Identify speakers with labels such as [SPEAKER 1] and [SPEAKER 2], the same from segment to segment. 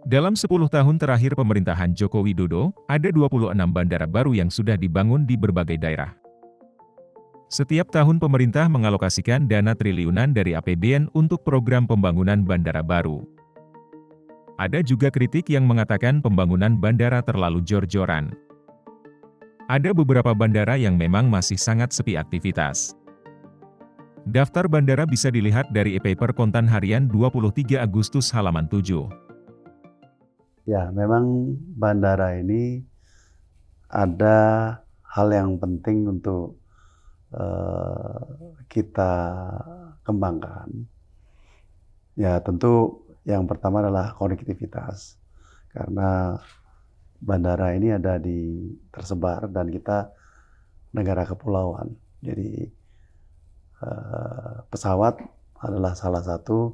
[SPEAKER 1] Dalam 10 tahun terakhir pemerintahan Joko Widodo, ada 26 bandara baru yang sudah dibangun di berbagai daerah. Setiap tahun pemerintah mengalokasikan dana triliunan dari APBN untuk program pembangunan bandara baru. Ada juga kritik yang mengatakan pembangunan bandara terlalu jor-joran. Ada beberapa bandara yang memang masih sangat sepi aktivitas. Daftar bandara bisa dilihat dari e-paper Kontan Harian 23 Agustus halaman 7.
[SPEAKER 2] Ya, memang bandara ini ada hal yang penting untuk kita kembangkan. Ya, tentu yang pertama adalah konektivitas. Karena bandara ini tersebar dan kita negara kepulauan. Jadi pesawat adalah salah satu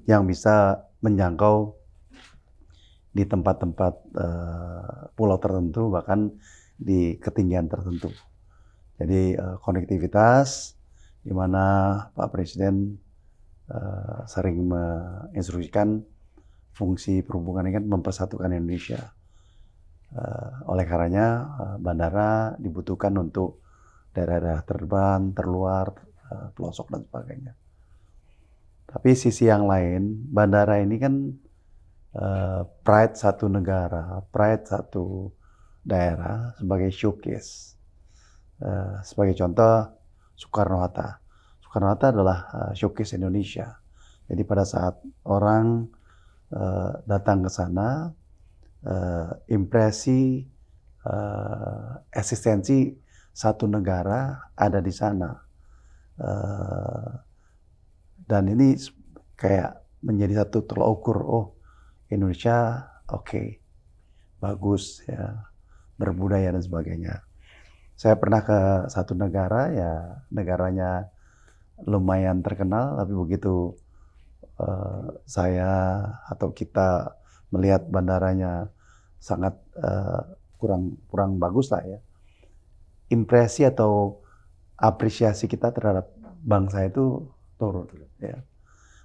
[SPEAKER 2] yang bisa menjangkau di tempat-tempat pulau tertentu, bahkan di ketinggian tertentu. Jadi konektivitas, di mana Pak Presiden sering menginstruksikan fungsi perhubungan ini kan mempersatukan Indonesia. Oleh karenanya bandara dibutuhkan untuk daerah-daerah terdepan, terluar, pelosok dan sebagainya. Tapi sisi yang lain, bandara ini kan pride satu negara, pride satu daerah sebagai showcase. Sebagai contoh, Soekarno-Hatta. Soekarno-Hatta adalah showcase Indonesia. Jadi pada saat orang datang ke sana, impresi eksistensi satu negara ada di sana. Dan ini kayak menjadi satu tolak ukur, oh Indonesia oke, bagus ya, berbudaya dan sebagainya. Saya pernah ke satu negara, ya negaranya lumayan terkenal, tapi begitu saya atau kita melihat bandaranya sangat kurang bagus lah ya. Impresi atau apresiasi kita terhadap bangsa itu turun ya.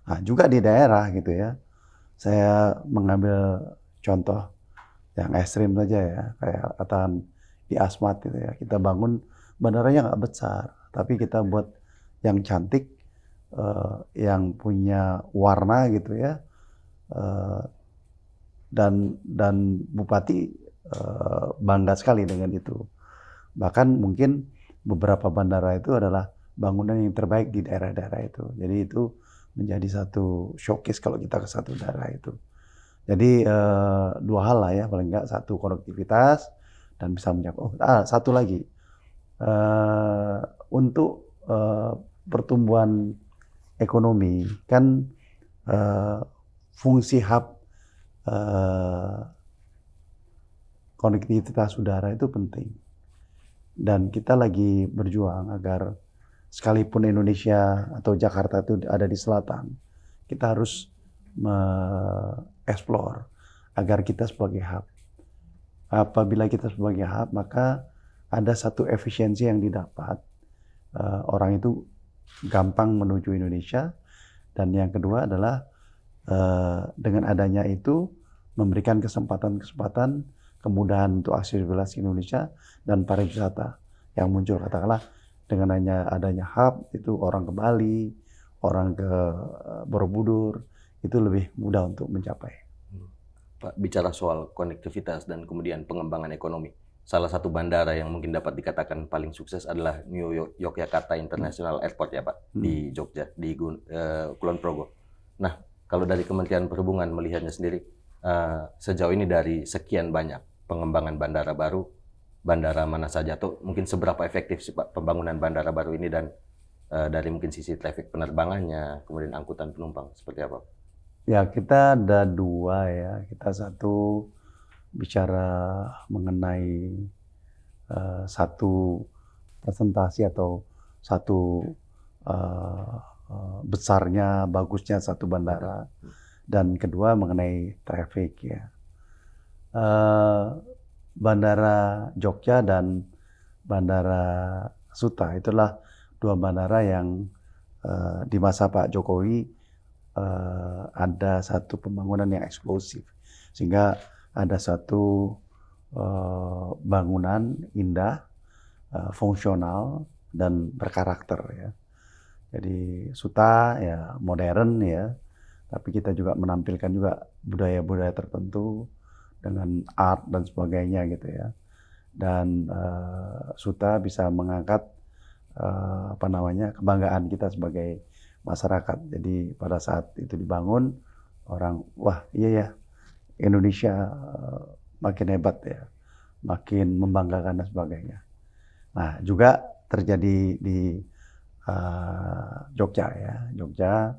[SPEAKER 2] Nah, juga di daerah gitu ya. Saya mengambil contoh yang ekstrim saja ya, kayak katakan di Asmat gitu ya. Kita bangun bandaranya nggak besar, tapi kita buat yang cantik, yang punya warna gitu ya. Dan Bupati bangga sekali dengan itu. Bahkan mungkin beberapa bandara itu adalah bangunan yang terbaik di daerah-daerah itu. Jadi itu menjadi satu showcase kalau kita ke satu daerah itu. Jadi dua hal lah ya, paling nggak, satu konektivitas dan bisa menjangkau. Satu lagi, untuk pertumbuhan ekonomi kan fungsi hub konektivitas udara itu penting. Dan kita lagi berjuang agar sekalipun Indonesia atau Jakarta itu ada di selatan, kita harus mengeksplor agar kita sebagai hub. Apabila kita sebagai hub, maka ada satu efisiensi yang didapat. Orang itu gampang menuju Indonesia. Dan yang kedua adalah dengan adanya itu memberikan kesempatan-kesempatan, kemudahan untuk aksesibilitas Indonesia dan pariwisata yang muncul. Katakanlah dengan adanya hub itu orang ke Bali, orang ke Borobudur itu lebih mudah untuk mencapai.
[SPEAKER 3] Pak, bicara soal konektivitas dan kemudian pengembangan ekonomi, salah satu bandara yang mungkin dapat dikatakan paling sukses adalah New Yogyakarta International Airport ya Pak, di Jogja, di Kulon Progo. Nah, kalau dari Kementerian Perhubungan melihatnya sendiri, sejauh ini dari sekian banyak pengembangan bandara baru, bandara mana saja atau mungkin seberapa efektif sih Pak pembangunan bandara baru ini, dan dari mungkin sisi traffic penerbangannya, kemudian angkutan penumpang, seperti apa?
[SPEAKER 2] Ya, kita ada dua ya. Kita satu bicara mengenai satu presentasi atau satu besarnya, bagusnya satu bandara. Dan kedua mengenai traffic ya. Bandara Jogja dan Bandara Suta itulah dua bandara yang di masa Pak Jokowi ada satu pembangunan yang eksplosif, sehingga ada satu bangunan indah, fungsional dan berkarakter ya. Jadi Suta ya modern ya, tapi kita juga menampilkan juga budaya-budaya tertentu dengan art dan sebagainya gitu ya. Dan Suta bisa mengangkat kebanggaan kita sebagai masyarakat. Jadi pada saat itu dibangun, orang wah iya ya Indonesia makin hebat ya, makin membanggakan dan sebagainya. Nah juga terjadi di Jogja ya, Jogja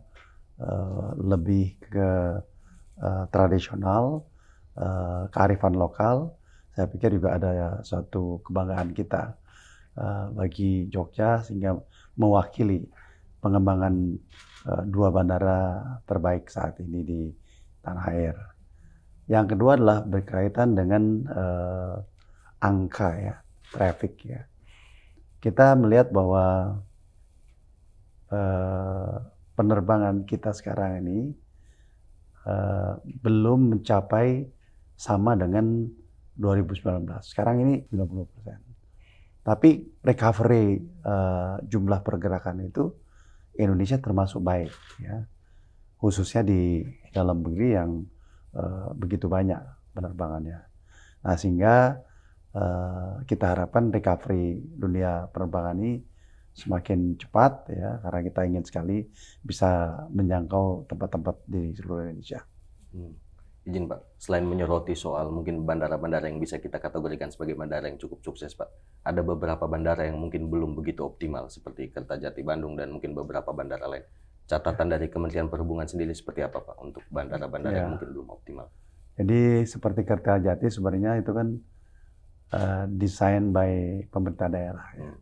[SPEAKER 2] lebih ke tradisional, kearifan lokal. Saya pikir juga ada suatu kebanggaan kita bagi Jogja sehingga mewakili pengembangan dua bandara terbaik saat ini di tanah air. Yang kedua adalah berkaitan dengan angka ya, traffic ya. Kita melihat bahwa penerbangan kita sekarang ini belum mencapai sama dengan 2019. Sekarang ini 90%. Tapi recovery jumlah pergerakan itu Indonesia termasuk baik ya. Khususnya di dalam negeri yang begitu banyak penerbangannya. Nah, sehingga kita harapkan recovery dunia penerbangan ini semakin cepat ya, karena kita ingin sekali bisa menjangkau tempat-tempat di seluruh Indonesia.
[SPEAKER 3] Izin Pak, selain menyoroti soal mungkin bandara-bandara yang bisa kita kategorikan sebagai bandara yang cukup sukses Pak, ada beberapa bandara yang mungkin belum begitu optimal seperti Kertajati Bandung dan mungkin beberapa bandara lain. Catatan dari Kementerian Perhubungan sendiri seperti apa Pak untuk bandara-bandara yang mungkin belum optimal?
[SPEAKER 2] Jadi seperti Kertajati sebenarnya itu kan desain by pemerintah daerah ya.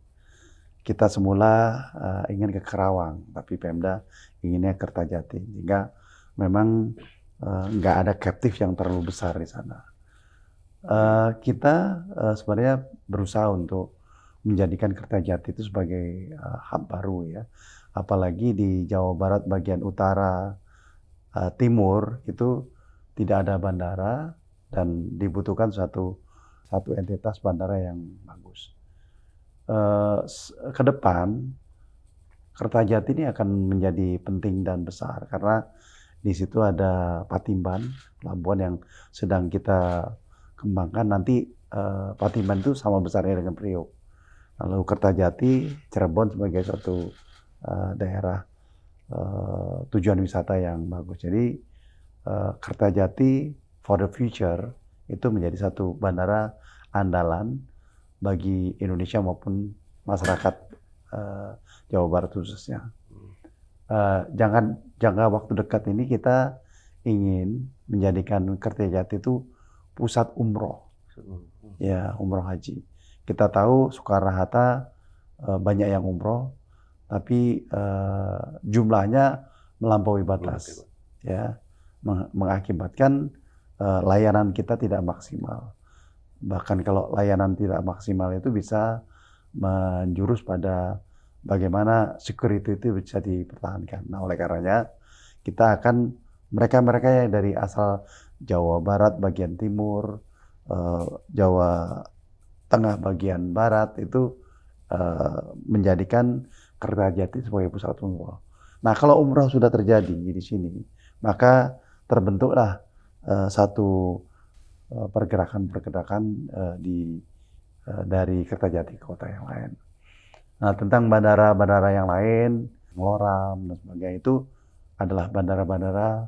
[SPEAKER 2] Kita semula ingin ke Kerawang, tapi Pemda inginnya Kertajati, sehingga memang nggak ada captive yang terlalu besar di sana. Kita sebenarnya berusaha untuk menjadikan Kertajati itu sebagai hub baru ya, apalagi di Jawa Barat bagian utara, timur itu tidak ada bandara dan dibutuhkan satu entitas bandara yang bagus. Ke depan Kertajati ini akan menjadi penting dan besar karena di situ ada Patimban, pelabuhan yang sedang kita kembangkan. Nanti Patimban itu sama besarnya dengan Priok. Lalu Kertajati, Cirebon sebagai suatu daerah tujuan wisata yang bagus. Jadi Kertajati for the future itu menjadi satu bandara andalan bagi Indonesia maupun masyarakat Jawa Barat khususnya. Jangka waktu dekat ini kita ingin menjadikan Kertajati itu pusat umroh, ya umroh haji. Kita tahu Soekarno-Hatta banyak yang umroh, tapi jumlahnya melampaui batas, ya mengakibatkan layanan kita tidak maksimal. Bahkan kalau layanan tidak maksimal itu bisa menjurus pada bagaimana security itu bisa dipertahankan. Nah, oleh karenanya kita akan mereka yang dari asal Jawa Barat bagian timur, Jawa Tengah bagian barat itu menjadikan Kertajati sebagai pusat umroh. Nah, kalau umroh sudah terjadi di sini, maka terbentuklah satu pergerakan dari Kertajati ke kota yang lain. Nah, tentang bandara-bandara yang lain, Loram dan sebagainya itu adalah bandara-bandara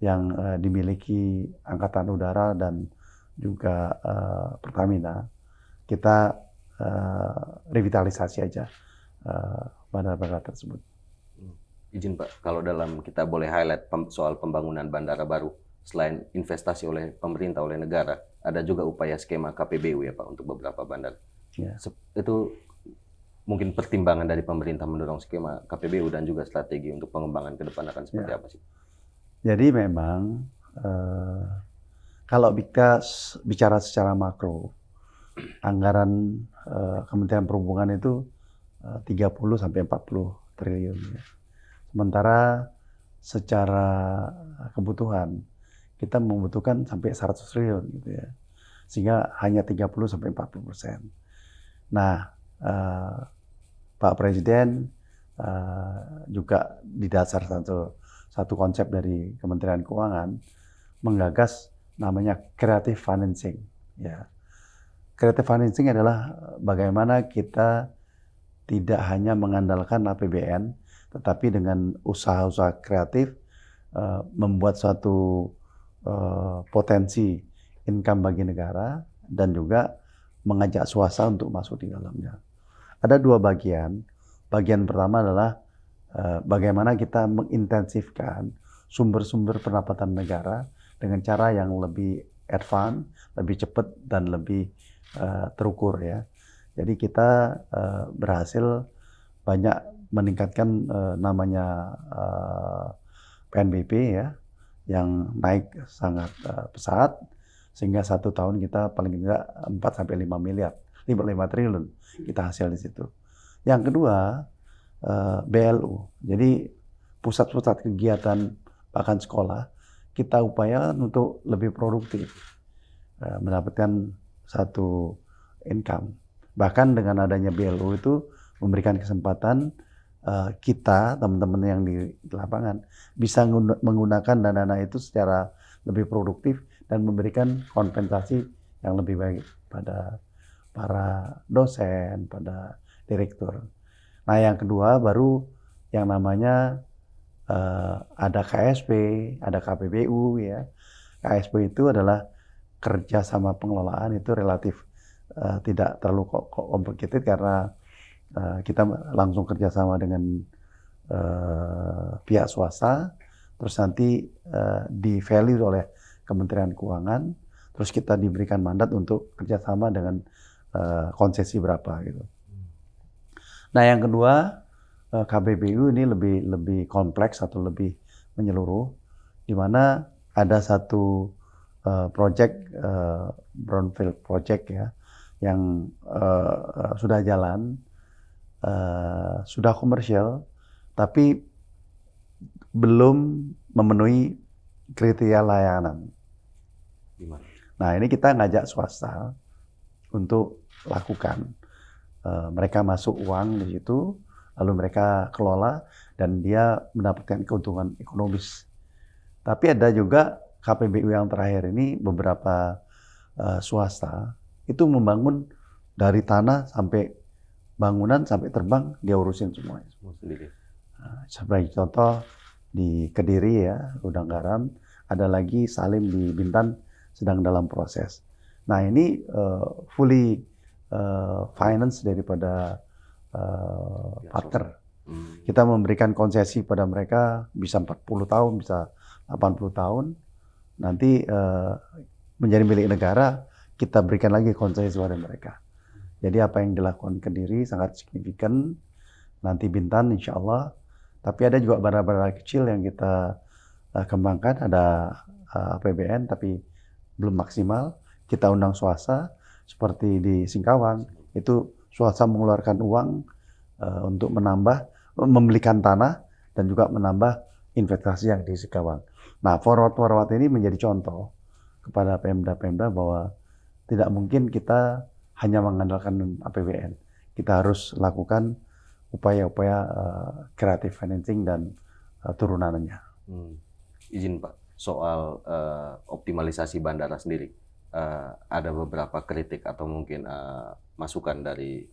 [SPEAKER 2] yang dimiliki Angkatan Udara dan juga Pertamina. Kita revitalisasi aja bandara-bandara tersebut.
[SPEAKER 3] Izin Pak, kalau dalam kita boleh highlight soal pembangunan bandara baru, selain investasi oleh pemerintah, oleh negara, ada juga upaya skema KPBU ya Pak untuk beberapa bandara.
[SPEAKER 2] Ya.
[SPEAKER 3] Itu mungkin pertimbangan dari pemerintah mendorong skema KPBU dan juga strategi untuk pengembangan ke depan akan seperti apa sih?
[SPEAKER 2] Jadi memang kalau kita bicara secara makro, anggaran Kementerian Perhubungan itu 30 sampai 40 triliun. Ya. Sementara secara kebutuhan kita membutuhkan sampai 100 triliun gitu ya. Sehingga hanya 30-40%. Nah, Pak Presiden juga di dasar satu konsep dari Kementerian Keuangan menggagas namanya creative financing. Ya, creative financing adalah bagaimana kita tidak hanya mengandalkan APBN, tetapi dengan usaha-usaha kreatif membuat suatu potensi income bagi negara dan juga mengajak swasta untuk masuk di dalamnya. Ada dua bagian. Bagian pertama adalah bagaimana kita mengintensifkan sumber-sumber pendapatan negara dengan cara yang lebih advance, lebih cepat dan lebih terukur ya. Jadi kita berhasil banyak meningkatkan namanya PNBP ya, yang naik sangat pesat sehingga 1 tahun kita paling tidak 4-5 miliar, 5 triliun kita hasil di situ. Yang kedua BLU, jadi pusat-pusat kegiatan bahkan sekolah kita upayakan untuk lebih produktif, mendapatkan satu income. Bahkan dengan adanya BLU itu memberikan kesempatan kita, teman-teman yang di lapangan, bisa menggunakan dana itu secara lebih produktif dan memberikan kompensasi yang lebih baik pada para dosen, pada direktur. Nah, yang kedua baru yang namanya ada KSP, ada KPBU ya. KSP itu adalah kerja sama pengelolaan itu relatif tidak terlalu complicated karena kita langsung kerjasama dengan pihak swasta, terus nanti di value oleh Kementerian Keuangan, terus kita diberikan mandat untuk kerjasama dengan konsesi berapa gitu. Nah yang kedua KPBU ini lebih kompleks atau lebih menyeluruh, di mana ada satu project brownfield project ya yang sudah jalan. Sudah komersial, tapi belum memenuhi kriteria layanan.
[SPEAKER 3] Gimana?
[SPEAKER 2] Nah ini kita ngajak swasta untuk lakukan. Mereka masuk uang di situ, lalu mereka kelola dan dia mendapatkan keuntungan ekonomis. Tapi ada juga KPBU yang terakhir ini beberapa swasta itu membangun dari tanah sampai bangunan sampai terbang dia urusin semuanya.
[SPEAKER 3] Sendiri.
[SPEAKER 2] Sebagai contoh di Kediri ya, Gudang Garam, ada lagi Salim di Bintan sedang dalam proses. Nah ini fully finance daripada partner. Kita memberikan konsesi pada mereka bisa 40 tahun, bisa 80 tahun. Nanti menjadi milik negara, kita berikan lagi konsesi pada mereka. Jadi apa yang dilakukan Kediri sangat signifikan, nanti Bintan insya Allah. Tapi ada juga bandara-bandara kecil yang kita kembangkan, ada APBN tapi belum maksimal. Kita undang swasta, seperti di Singkawang, itu swasta mengeluarkan uang untuk membelikan tanah dan juga menambah investasi yang di Singkawang. Nah forward ini menjadi contoh kepada Pemda-Pemda bahwa tidak mungkin kita hanya mengandalkan APBN. Kita harus lakukan upaya-upaya creative financing dan turunannya.
[SPEAKER 3] Izin Pak, soal optimalisasi bandara sendiri, ada beberapa kritik atau mungkin masukan dari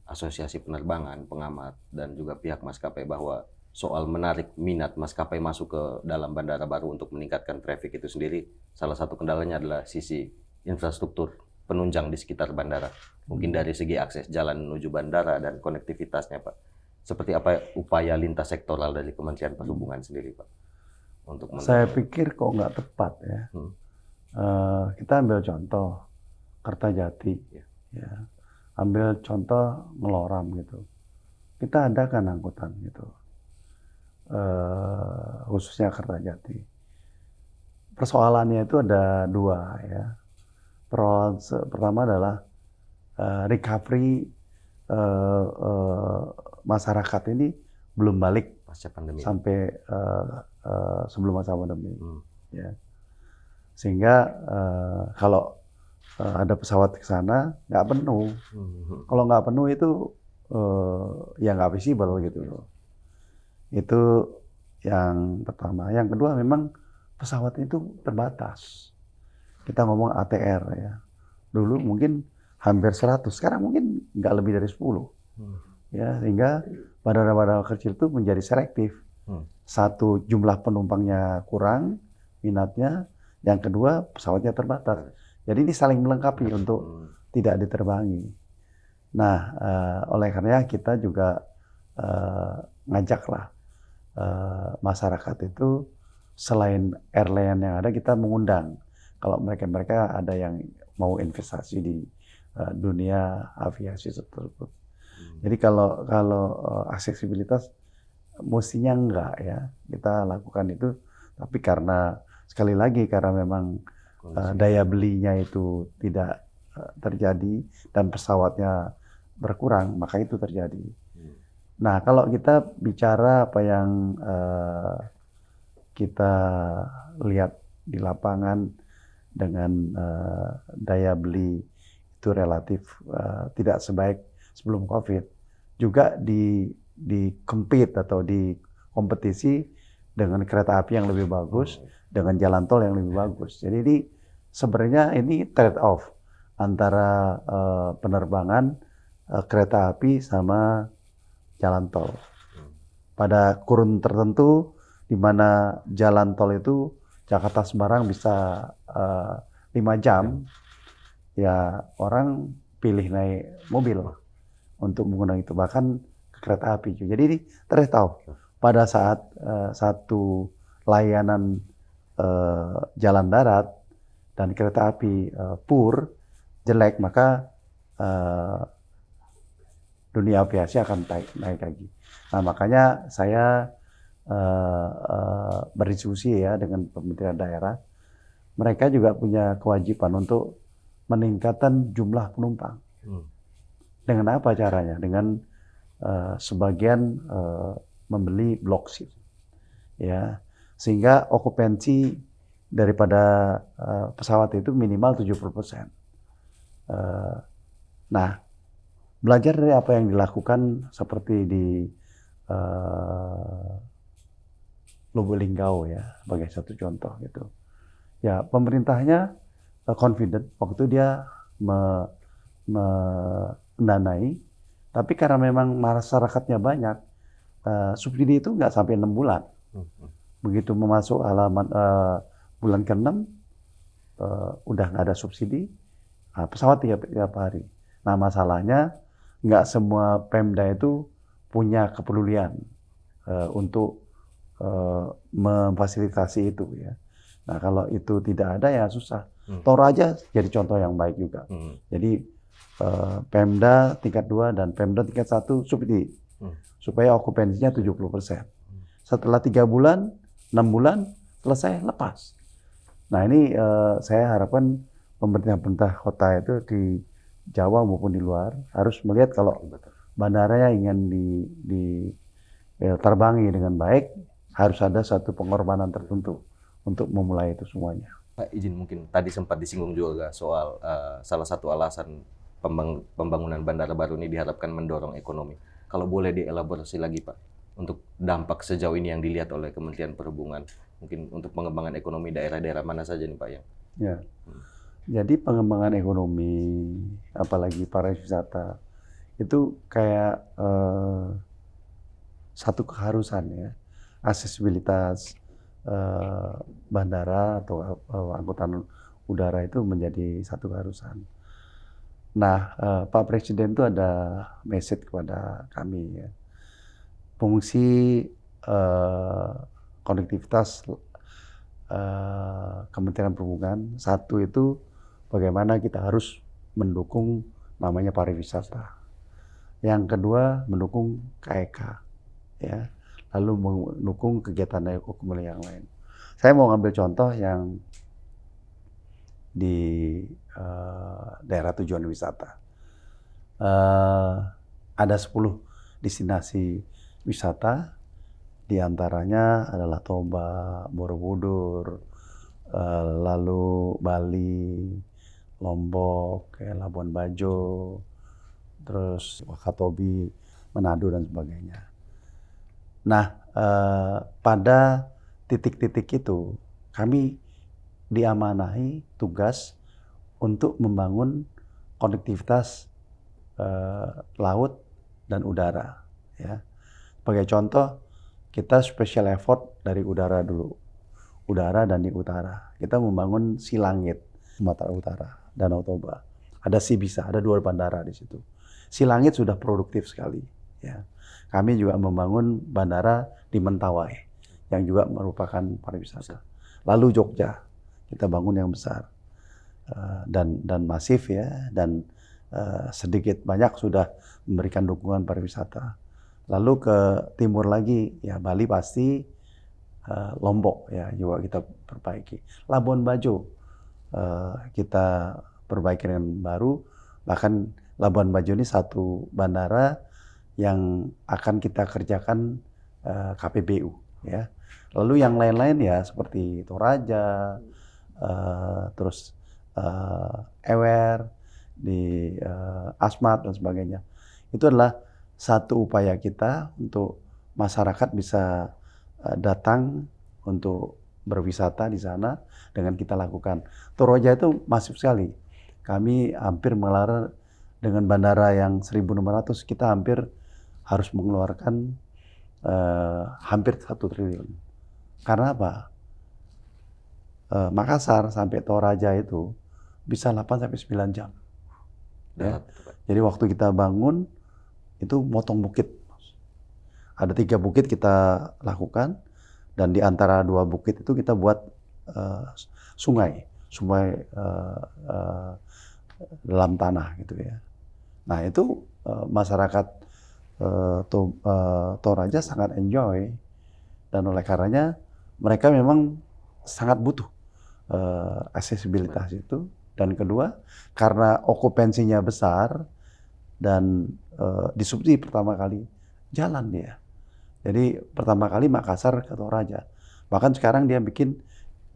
[SPEAKER 3] asosiasi penerbangan, pengamat, dan juga pihak maskapai bahwa soal menarik minat maskapai masuk ke dalam bandara baru untuk meningkatkan traffic itu sendiri, salah satu kendalanya adalah sisi infrastruktur penunjang di sekitar bandara. Mungkin dari segi akses jalan menuju bandara dan konektivitasnya, Pak. Seperti apa upaya lintas sektoral dari Kementerian Perhubungan sendiri, Pak? Untuk
[SPEAKER 2] saya pikir kok nggak tepat ya. Kita ambil contoh Kertajati, ya. Ambil contoh Ngeloram gitu. Kita ada kan angkutan gitu, khususnya Kertajati. Persoalannya itu ada dua ya. Pertama adalah recovery masyarakat ini belum balik
[SPEAKER 3] pasca pandemi
[SPEAKER 2] sampai sebelum masa pandemi. Ya. Sehingga kalau ada pesawat ke sana nggak penuh. Kalau nggak penuh itu ya nggak visible gitu loh. Itu yang pertama. Yang kedua memang pesawat itu terbatas. Kita ngomong ATR ya. Dulu mungkin hampir 100, sekarang mungkin nggak lebih dari 10. Ya, sehingga bandara-bandara kecil itu menjadi selektif. Satu, jumlah penumpangnya kurang, minatnya. Yang kedua, pesawatnya terbatas. Jadi ini saling melengkapi untuk tidak diterbangi. Nah, oleh karenanya kita juga ngajaklah masyarakat itu selain airline yang ada, kita mengundang kalau mereka ada yang mau investasi di dunia aviasi tersebut. Jadi kalau aksesibilitas mestinya enggak ya kita lakukan itu, tapi karena sekali lagi karena memang daya belinya itu tidak terjadi dan pesawatnya berkurang, maka itu terjadi. Nah, kalau kita bicara apa yang kita lihat di lapangan dengan daya beli itu relatif tidak sebaik sebelum COVID, juga di compete atau di kompetisi dengan kereta api yang lebih bagus, dengan jalan tol yang lebih bagus. Jadi ini sebenarnya ini trade off antara penerbangan kereta api sama jalan tol. Pada kurun tertentu di mana jalan tol itu Jakarta Semarang bisa 5 jam, ya orang pilih naik mobil untuk menggunakan itu, bahkan ke kereta api. Jadi ini trade off. Pada saat satu layanan jalan darat dan kereta api poor, jelek, maka dunia aviasi akan naik lagi. Nah, makanya saya berdiskusi ya dengan pemerintah daerah. Mereka juga punya kewajiban untuk meningkatkan jumlah penumpang. Dengan apa caranya? Dengan sebagian membeli block seat, ya, sehingga okupansi daripada pesawat itu minimal 70%. Nah, belajar dari apa yang dilakukan seperti di Lubuk Linggau ya, sebagai satu contoh gitu. Ya, pemerintahnya confident waktu dia mendanai, tapi karena memang masyarakatnya banyak, subsidi itu nggak sampai 6 bulan. Begitu memasuk halaman bulan ke-6, udah nggak ada subsidi, pesawat tiap hari. Nah, masalahnya nggak semua Pemda itu punya kepedulian untuk memfasilitasi itu ya. Nah, kalau itu tidak ada ya susah. Toro aja jadi contoh yang baik juga. Jadi Pemda tingkat 2 dan Pemda tingkat 1 subsidi supaya okupansinya 70%. Setelah 3 bulan, 6 bulan selesai, lepas. Nah, ini saya harapkan pemerintah kota itu di Jawa maupun di luar harus melihat kalau bandaranya ingin diterbangi dengan baik, harus ada satu pengorbanan tertentu untuk memulai itu semuanya.
[SPEAKER 3] Pak, izin mungkin tadi sempat disinggung juga soal salah satu alasan pembangunan bandara baru ini diharapkan mendorong ekonomi. Kalau boleh dielaborasi lagi, Pak, untuk dampak sejauh ini yang dilihat oleh Kementerian Perhubungan, mungkin untuk pengembangan ekonomi daerah-daerah mana saja nih, Pak,
[SPEAKER 2] Ya. Jadi pengembangan ekonomi, apalagi pariwisata, itu kayak satu keharusan ya. Aksesibilitas bandara atau angkutan udara itu menjadi satu keharusan. Nah, Pak Presiden itu ada message kepada kami ya. Fungsi konektivitas Kementerian Perhubungan, satu itu bagaimana kita harus mendukung namanya pariwisata. Yang kedua, mendukung KEK, ya, lalu mendukung kegiatan ekonomi yang lain. Saya mau ngambil contoh yang di daerah tujuan wisata. Ada 10 destinasi wisata Di antaranya adalah Toba, Borobudur, lalu Bali, Lombok, ya, Labuan Bajo, terus Wakatobi, Manado dan sebagainya. Nah, pada titik-titik itu kami diamanahi tugas untuk membangun konektivitas laut dan udara. Ya. Sebagai contoh, kita special effort dari udara dulu. Udara dan di utara. Kita membangun Silangit, Sumatera Utara, Danau Toba. Ada Sibisa, ada 2 bandara di situ. Silangit sudah produktif sekali. Ya. Kami juga membangun bandara di Mentawai, yang juga merupakan pariwisata. Lalu Jogja, kita bangun yang besar dan masif ya, dan sedikit banyak sudah memberikan dukungan pariwisata. Lalu ke timur lagi, ya Bali pasti, Lombok ya juga kita perbaiki. Labuan Bajo kita perbaiki dengan baru, bahkan Labuan Bajo ini satu bandara yang akan kita kerjakan KPBU ya. Lalu yang lain-lain ya seperti Toraja, terus Ewer di Asmat dan sebagainya. Itu adalah satu upaya kita untuk masyarakat bisa datang untuk berwisata di sana dengan kita lakukan. Toraja itu masif sekali. Kami hampir mengelar dengan bandara yang 1.600, kita hampir harus mengeluarkan hampir 1 triliun. Karena apa? Makassar sampai Toraja itu bisa 8-9 jam. Ya. Jadi waktu kita bangun itu motong bukit. Ada 3 bukit kita lakukan, dan di antara 2 bukit itu kita buat sungai dalam tanah gitu ya. Nah itu masyarakat Toraja sangat enjoy, dan oleh karenanya mereka memang sangat butuh aksesibilitas itu. Dan kedua, karena okupansinya besar dan disubsidi pertama kali, jalan dia. Jadi pertama kali Makassar ke Toraja. Bahkan sekarang dia bikin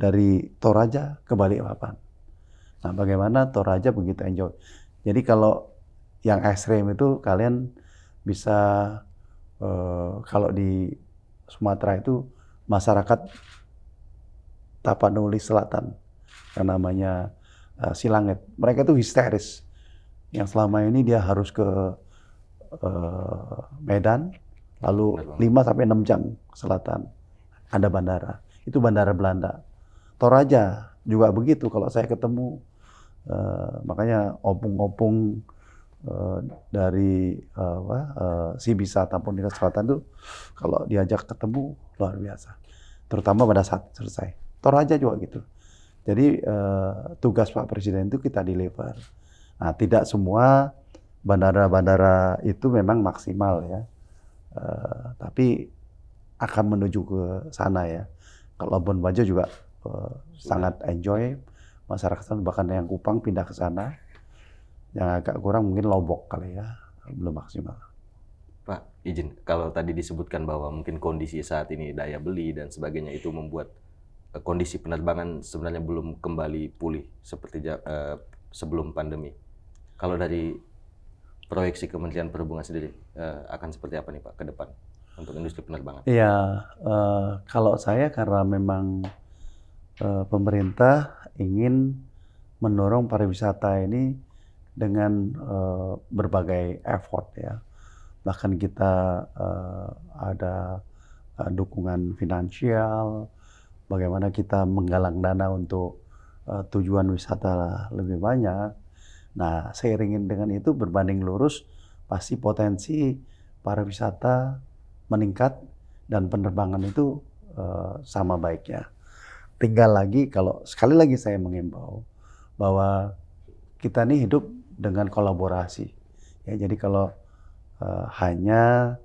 [SPEAKER 2] dari Toraja ke Balikpapan. Nah bagaimana Toraja begitu enjoy. Jadi kalau yang ekstrem itu kalian bisa, kalau di Sumatera itu masyarakat Tapanuli Selatan yang namanya Silangit. Mereka itu histeris. Yang selama ini dia harus ke Medan, lalu 5-6 jam ke selatan. Ada bandara. Itu bandara Belanda. Toraja juga begitu. Kalau saya ketemu, makanya opung-opung dari Sibisa Tapanuli Selatan itu kalau diajak ketemu luar biasa. Terutama pada saat selesai. Toraja juga gitu. Jadi tugas Pak Presiden itu kita deliver. Nah, tidak semua bandara-bandara itu memang maksimal ya, tapi akan menuju ke sana ya. Kalau Labuan Bajo juga sangat enjoy, masyarakat bahkan yang Kupang pindah ke sana. Yang agak kurang mungkin Lombok kali ya, belum maksimal.
[SPEAKER 3] Pak, izin, kalau tadi disebutkan bahwa mungkin kondisi saat ini daya beli dan sebagainya itu membuat kondisi penerbangan sebenarnya belum kembali pulih seperti sebelum pandemi. Kalau dari proyeksi Kementerian Perhubungan sendiri akan seperti apa nih Pak ke depan untuk industri penerbangan?
[SPEAKER 2] Iya, kalau saya karena memang pemerintah ingin mendorong pariwisata ini dengan berbagai effort ya. Bahkan kita ada dukungan finansial, bagaimana kita menggalang dana untuk tujuan wisata lebih banyak. Nah, seiringin dengan itu berbanding lurus, pasti potensi pariwisata meningkat dan penerbangan itu sama baiknya. Tinggal lagi, kalau sekali lagi saya mengimbau bahwa kita ini hidup dengan kolaborasi. Ya, jadi kalau hanya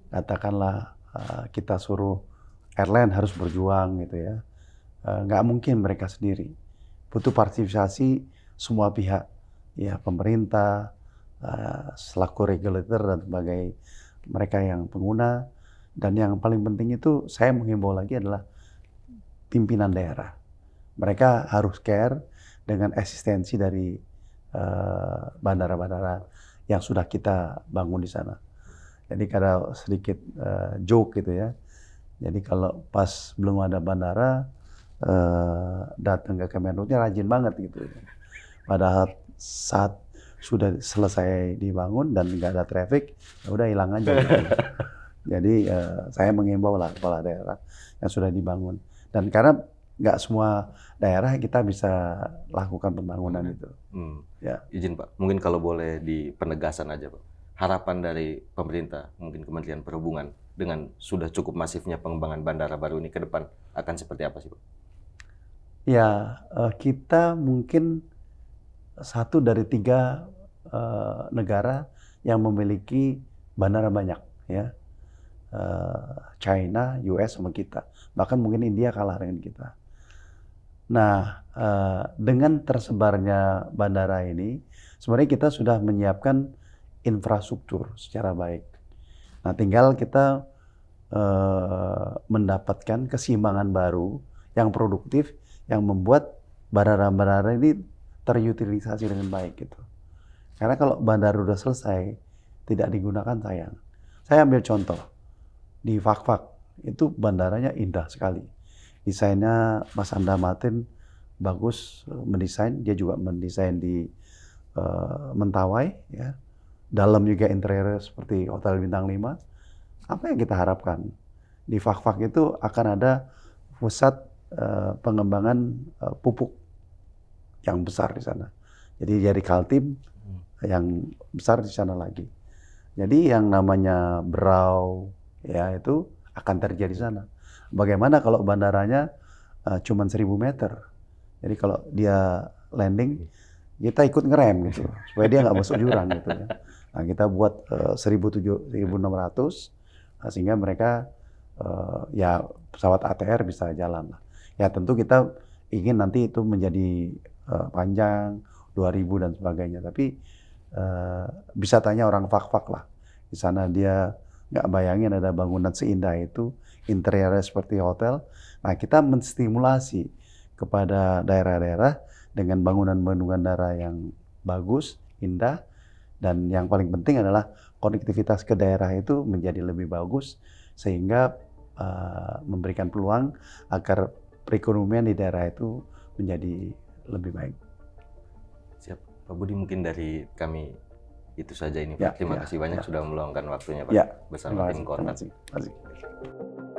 [SPEAKER 2] katakanlah kita suruh airline harus berjuang gitu ya, nggak mungkin mereka sendiri. Butuh partisipasi semua pihak, ya pemerintah, selaku regulator dan sebagai mereka yang pengguna, Dan yang paling penting itu saya menghimbau lagi adalah pimpinan daerah. Mereka harus care dengan eksistensi dari bandara-bandara yang sudah kita bangun di sana. Jadi kalau sedikit joke gitu ya. Jadi kalau pas belum ada bandara, datang ke Kemenhubnya rajin banget gitu. Padahal saat sudah selesai dibangun dan nggak ada traffic, ya udah hilang aja gitu. Jadi saya mengimbau lah kepala daerah yang sudah dibangun. Dan karena nggak semua daerah kita bisa lakukan pembangunan itu.
[SPEAKER 3] Ya. Izin Pak, mungkin kalau boleh di penegasan aja Pak. Harapan dari pemerintah, mungkin Kementerian Perhubungan, dengan sudah cukup masifnya pengembangan bandara baru ini ke depan, akan seperti apa sih Pak?
[SPEAKER 2] Ya, kita mungkin 1 dari 3 negara yang memiliki bandara banyak, ya. China, US sama kita. Bahkan mungkin India kalah dengan kita. Nah, dengan tersebarnya bandara ini, sebenarnya kita sudah menyiapkan infrastruktur secara baik. Nah, tinggal kita mendapatkan keseimbangan baru yang produktif, yang membuat bandara-bandara ini terutilisasi dengan baik gitu. Karena kalau bandara udah selesai, tidak digunakan sayang. Saya ambil contoh. Di Fakfak itu bandaranya indah sekali. Desainnya Mas Anda Martin bagus mendesain. Dia juga mendesain di Mentawai, ya. Dalam juga interior seperti Hotel Bintang 5. Apa yang kita harapkan? Di Fakfak itu akan ada pusat pengembangan pupuk yang besar di sana. Jadi dari Kaltim yang besar di sana lagi. Jadi yang namanya Brau ya itu akan terjadi di sana. Bagaimana kalau bandaranya cuma 1.000 meter? Jadi kalau dia landing, kita ikut ngerem gitu, supaya dia nggak masuk jurang gitu ya. Nah, kita buat 1.600, sehingga mereka ya pesawat ATR bisa jalan lah. Ya tentu kita ingin nanti itu menjadi panjang 2.000 dan sebagainya. Tapi bisa tanya orang Fakfak lah. Di sana dia nggak bayangin ada bangunan seindah itu, interiornya seperti hotel. Nah, kita menstimulasi kepada daerah-daerah dengan bangunan-bangunan daerah yang bagus, indah, dan yang paling penting adalah konektivitas ke daerah itu menjadi lebih bagus, sehingga memberikan peluang agar perekonomian di daerah itu menjadi lebih baik.
[SPEAKER 3] Siap. Pak Budi, mungkin dari kami itu saja ini Pak.
[SPEAKER 2] Ya,
[SPEAKER 3] Terima kasih banyak sudah meluangkan waktunya Pak
[SPEAKER 2] ya,
[SPEAKER 3] bersama tim Kota.
[SPEAKER 2] Terima kasih.